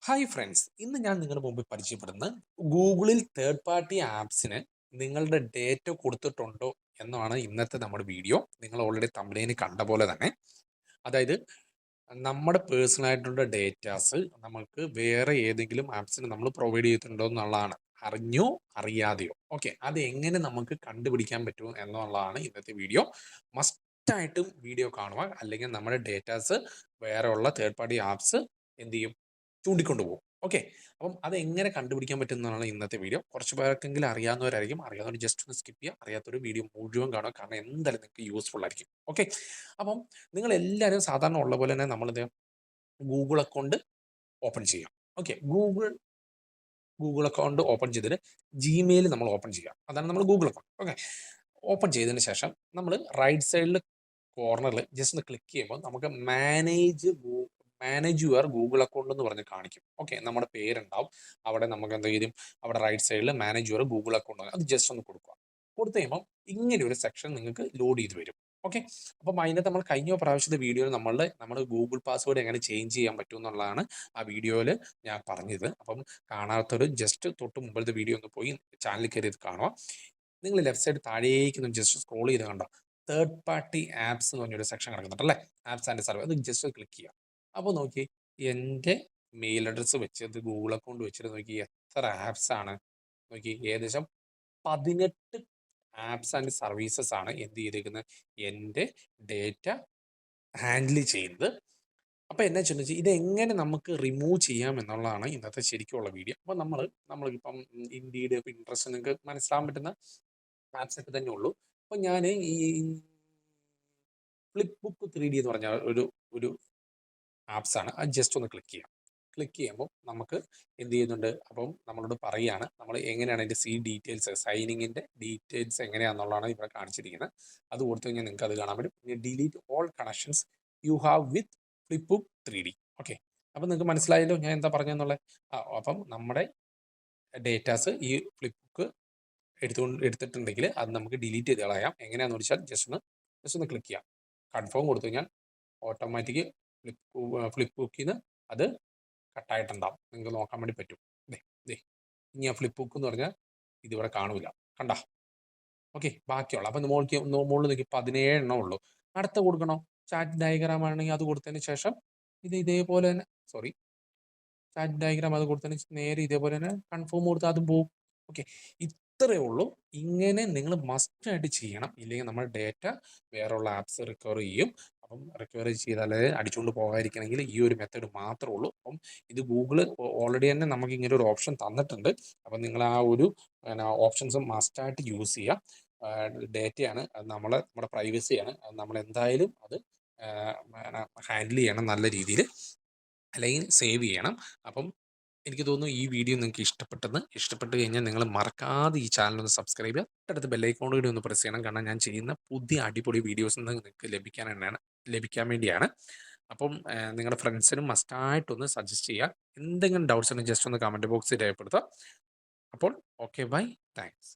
Hi friends, ഇന്ന് ഞാൻ നിങ്ങളുടെ മുമ്പിൽ പരിചയപ്പെടുന്നത് ഗൂഗിളിൽ തേർഡ് പാർട്ടി ആപ്സിന് നിങ്ങളുടെ ഡേറ്റ കൊടുത്തിട്ടുണ്ടോ എന്നാണ് ഇന്നത്തെ നമ്മുടെ വീഡിയോ. നിങ്ങൾ ഓൾറെഡി തമ്പനയിൽ കണ്ട പോലെ തന്നെ, അതായത് നമ്മുടെ പേഴ്സണൽ ആയിട്ടുള്ള ഡേറ്റാസ് നമുക്ക് വേറെ ഏതെങ്കിലും ആപ്സിന് നമ്മൾ പ്രൊവൈഡ് ചെയ്തിട്ടുണ്ടോ എന്നുള്ളതാണ്. അറിഞ്ഞോ അറിയാതെയോ, ഓക്കെ, അത് എങ്ങനെ നമുക്ക് കണ്ടുപിടിക്കാൻ പറ്റുമോ എന്നുള്ളതാണ് ഇന്നത്തെ വീഡിയോ. മസ്റ്റായിട്ടും വീഡിയോ കാണുക, അല്ലെങ്കിൽ നമ്മുടെ ഡേറ്റാസ് വേറെ ഉള്ള തേർഡ് പാർട്ടി ആപ്സ് എന്ത് ചെയ്യും, ചൂണ്ടിക്കൊണ്ടു പോകും. ഓക്കെ, അപ്പം അത് എങ്ങനെ കണ്ടുപിടിക്കാൻ പറ്റുന്നതാണ് ഇന്നത്തെ വീഡിയോ. കുറച്ച് പേർക്കെങ്കിലും അറിയാവുന്നവരായിരിക്കും. അറിയാവുന്നവർ ജസ്റ്റ് ഒന്ന് സ്കിപ്പ് ചെയ്യുക, അറിയാത്തൊരു വീഡിയോ മുഴുവൻ കാണുക, കാരണം എന്തായാലും നിങ്ങൾക്ക് യൂസ്ഫുൾ ആയിരിക്കും. ഓക്കെ, അപ്പം നിങ്ങൾ എല്ലാവരും സാധാരണ ഉള്ള പോലെ തന്നെ നമ്മളിത് ഗൂഗിൾ അക്കൗണ്ട് ഓപ്പൺ ചെയ്യാം. ഓക്കെ, ഗൂഗിൾ അക്കൗണ്ട് ഓപ്പൺ ചെയ്തിട്ട് ജിമെയിൽ നമ്മൾ ഓപ്പൺ ചെയ്യുക. അതാണ് നമ്മൾ ഗൂഗിൾ അക്കൗണ്ട്. ഓക്കെ, ഓപ്പൺ ചെയ്തതിന് ശേഷം നമ്മൾ റൈറ്റ് സൈഡിൽ കോർണറിൽ ജസ്റ്റ് ഒന്ന് ക്ലിക്ക് ചെയ്യുമ്പോൾ നമുക്ക് മാനേജ് യുവർ ഗൂഗിൾ അക്കൗണ്ട് എന്ന് പറഞ്ഞ് കാണിക്കും. ഓക്കെ, നമ്മുടെ പേരുണ്ടാവും അവിടെ. നമുക്ക് എന്ത് ചെയ്യും, അവിടെ റൈറ്റ് സൈഡിൽ മാനേജ് യുവർ ഗൂഗിൾ അക്കൗണ്ട്, അത് ജസ്റ്റ് ഒന്ന് കൊടുക്കുക. കൊടുത്തു കഴിയുമ്പോൾ ഇങ്ങനെ ഒരു സെക്ഷൻ നിങ്ങൾക്ക് ലോഡ് ചെയ്ത് വരും. ഓക്കെ, അപ്പം അതിനകത്ത് നമ്മൾ കഴിഞ്ഞ പ്രാവശ്യത്തെ വീഡിയോയിൽ നമ്മുടെ ഗൂഗിൾ പാസ്വേഡ് എങ്ങനെ ചേഞ്ച് ചെയ്യാൻ പറ്റും എന്നുള്ളതാണ് ആ വീഡിയോയിൽ ഞാൻ പറഞ്ഞത്. അപ്പം കാണാത്തൊരു ജസ്റ്റ് തൊട്ട് മുമ്പത്തെ വീഡിയോ ഒന്ന് പോയി ചാനലിൽ കയറി ഇത് കാണുക. നിങ്ങൾ ലെഫ്റ്റ് സൈഡ് താഴേക്ക് ഒന്ന് ജസ്റ്റ് സ്ക്രോൾ ചെയ്ത് കണ്ടോ, തേർഡ് പാർട്ടി ആപ്സ് എന്ന് പറഞ്ഞൊരു സെക്ഷൻ കിടക്കുന്നുണ്ട് അല്ലേ, ആപ്സ് ആൻഡ് സർവീസ്. അത് ജസ്റ്റ് ക്ലിക്ക് ചെയ്യുക. അപ്പോൾ നോക്കി, എൻ്റെ മെയിൽ അഡ്രസ്സ് വെച്ചത് ഗൂഗിൾ അക്കൗണ്ട് വെച്ചിട്ട് നോക്കി എത്ര ആപ്സ് ആണ് നോക്കി. ഏകദേശം 18 ആപ്സ് ആൻഡ് സർവീസസ് ആണ് എന്ത് ചെയ്തേക്കുന്നത്, എൻ്റെ ഡേറ്റ ഹാൻഡിൽ ചെയ്യുന്നത്. അപ്പോൾ എന്നാ വെച്ചാൽ ഇതെങ്ങനെ നമുക്ക് റിമൂവ് ചെയ്യാം എന്നുള്ളതാണ് ഇന്നത്തെ ശരിക്കുള്ള വീഡിയോ. അപ്പോൾ നമ്മളിപ്പം ഇൻഡീഡ്, പിൻട്രസ്റ്റ്, നിങ്ങൾക്ക് മനസ്സിലാൻ പറ്റുന്ന ആപ്സ് ഒക്കെ തന്നെ ഉള്ളൂ. അപ്പോൾ ഞാൻ ഈ ഫ്ലിപ്പ് ബുക്ക് 3D എന്ന് പറഞ്ഞ ഒരു ഒരു ആപ്സ് ആണ്. അത് ജസ്റ്റ് ഒന്ന് ക്ലിക്ക് ചെയ്യാം. ക്ലിക്ക് ചെയ്യുമ്പോൾ നമുക്ക് എന്ത് ചെയ്യുന്നുണ്ട്, അപ്പം നമ്മളോട് പറയുകയാണ് നമ്മൾ എങ്ങനെയാണ് അതിൻ്റെ ഡീറ്റെയിൽസ്, സൈനിങ്ങിൻ്റെ ഡീറ്റെയിൽസ് എങ്ങനെയാണെന്നുള്ളതാണ് ഇവിടെ കാണിച്ചിരിക്കുന്നത്. അത് കൊടുത്തു കഴിഞ്ഞാൽ നിങ്ങൾക്ക് അത് കാണാൻ പറ്റും. പിന്നെ delete all connections you have with flip book 3D. Okay, അപ്പം നിങ്ങൾക്ക് മനസ്സിലായല്ലോ ഞാൻ എന്താ പറഞ്ഞെന്നുള്ളത്. അപ്പം നമ്മുടെ ഡേറ്റാസ് ഈ ഫ്ലിപ്പ് ബുക്ക് എടുത്തിട്ടുണ്ടെങ്കിൽ അത് നമുക്ക് ഡിലീറ്റ് ചെയ്ത് കളയാം. എങ്ങനെയാണെന്ന് വെച്ചാൽ ജസ്റ്റ് ഒന്ന് ക്ലിക്ക് ചെയ്യാം. കൺഫേം കൊടുത്തു കഴിഞ്ഞാൽ ഓട്ടോമാറ്റിക് ഫ്ലിപ്പ് ബുക്കിൽ നിന്ന് അത് കട്ടായിട്ടുണ്ടാവും. നിങ്ങൾക്ക് നോക്കാൻ വേണ്ടി പറ്റും. ദേ ഇനി ആ ഫ്ലിപ്പ് ബുക്ക് എന്ന് പറഞ്ഞാൽ ഇതിവിടെ കാണൂല, കണ്ട. ഓക്കെ, ബാക്കിയുള്ള അപ്പം മുകളിൽ നോക്കി 17 എണ്ണം ഉള്ളൂ. അടുത്ത കൊടുക്കണോ, ചാറ്റ് ഡയഗ്രാം ആണെങ്കിൽ അത് കൊടുത്തതിന് ശേഷം ഇതേപോലെ തന്നെ, സോറി, ചാറ്റ് ഡയഗ്രാം അത് കൊടുത്തതിന് നേരെ ഇതേപോലെ തന്നെ കൺഫേം കൊടുത്താൽ അതും പോകും. ഓക്കെ, ഇത്രയേ ഉള്ളൂ. ഇങ്ങനെ നിങ്ങൾ മസ്റ്റായിട്ട് ചെയ്യണം, ഇല്ലെങ്കിൽ നമ്മുടെ ഡേറ്റ വേറെയുള്ള ആപ്സ് റിക്കവർ ചെയ്യും. അപ്പം റിക്കവർ ചെയ്താലേ അടിച്ചുകൊണ്ട് പോകാതിരിക്കണമെങ്കിൽ ഈ ഒരു മെത്തേഡ് മാത്രമേ ഉള്ളൂ. അപ്പം ഇത് ഗൂഗിൾ ഓൾറെഡി തന്നെ നമുക്ക് ഇങ്ങനെ ഒരു ഓപ്ഷൻ തന്നിട്ടുണ്ട്. അപ്പം നിങ്ങൾ ആ ഒരു ഓപ്ഷൻസ് മസ്റ്റായിട്ട് യൂസ് ചെയ്യുക. ഡേറ്റയാണ് അത്, നമ്മുടെ പ്രൈവസിയാണ്. അത് നമ്മൾ എന്തായാലും അത് ഹാൻഡിൽ ചെയ്യണം നല്ല രീതിയിൽ, അല്ലെങ്കിൽ സേവ് ചെയ്യണം. അപ്പം എനിക്ക് തോന്നുന്നു ഈ വീഡിയോ നിങ്ങൾക്ക് ഇഷ്ടപ്പെട്ട് കഴിഞ്ഞാൽ നിങ്ങൾ മറക്കാതെ ഈ ചാനൽ ഒന്ന് സബ്സ്ക്രൈബ് ചെയ്യുക. തൊട്ടടുത്ത് ബെല്ലൈക്കോൺ കൂടി ഒന്ന് പ്രസ് ചെയ്യണം, കാരണം ഞാൻ ചെയ്യുന്ന പുതിയ അടിപൊളി വീഡിയോസ് നിങ്ങൾക്ക് ലഭിക്കാൻ വേണ്ടിയാണ്. അപ്പം നിങ്ങളുടെ ഫ്രണ്ട്സിനും മസ്റ്റായിട്ടൊന്ന് സജസ്റ്റ് ചെയ്യുക. എന്തെങ്കിലും ഡൗട്ട്സ് ഉണ്ടെങ്കിൽ ജസ്റ്റ് ഒന്ന് കമൻറ്റ് ബോക്സിൽ രേഖപ്പെടുത്തുക. അപ്പോൾ ഓക്കെ, ബൈ, താങ്ക്സ്.